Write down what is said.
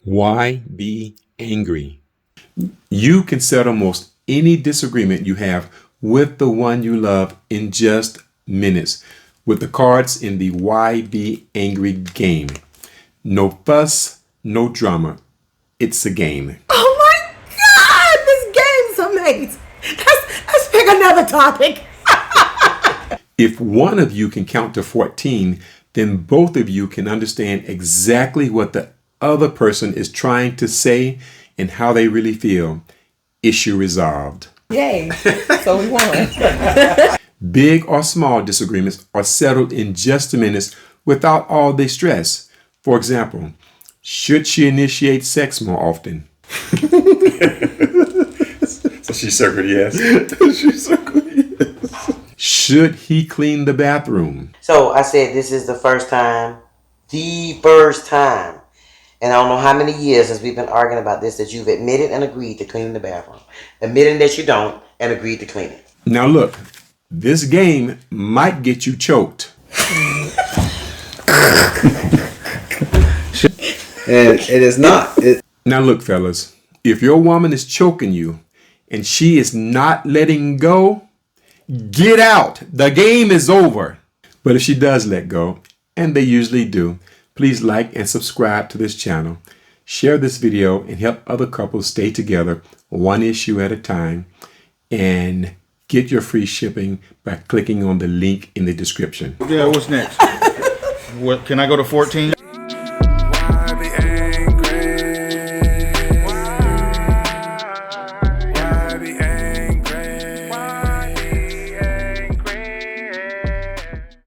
Why be angry? You can settle most any disagreement you have with the one you love in just minutes with the cards in the YBAngry game. No fuss, no drama. It's a game. Oh my God! This game's amazing. Let's pick another topic. If one of you can count to 14, then both of you can understand exactly what the other person is trying to say and how they really feel. Issue resolved. Yay. So we won. Big or small disagreements are settled in just minutes without all the stress. For example, should she initiate sex more often? So she circled yes. She circled yes. Should he clean the bathroom? So I said this is the first time, and I don't know how many years since we've been arguing about this, that you've admitted and agreed to clean the bathroom. Admitting that you don't and agreed to clean it. Now look, this game might get you choked. And it is not. Now look, fellas, if your woman is choking you and she is not letting go, get out. The game is over. But if she does let go, and they usually do, please like and subscribe to this channel. Share this video and help other couples stay together one issue at a time. And get your free shipping by clicking on the link in the description. Yeah, what's next? What, can I go to 14?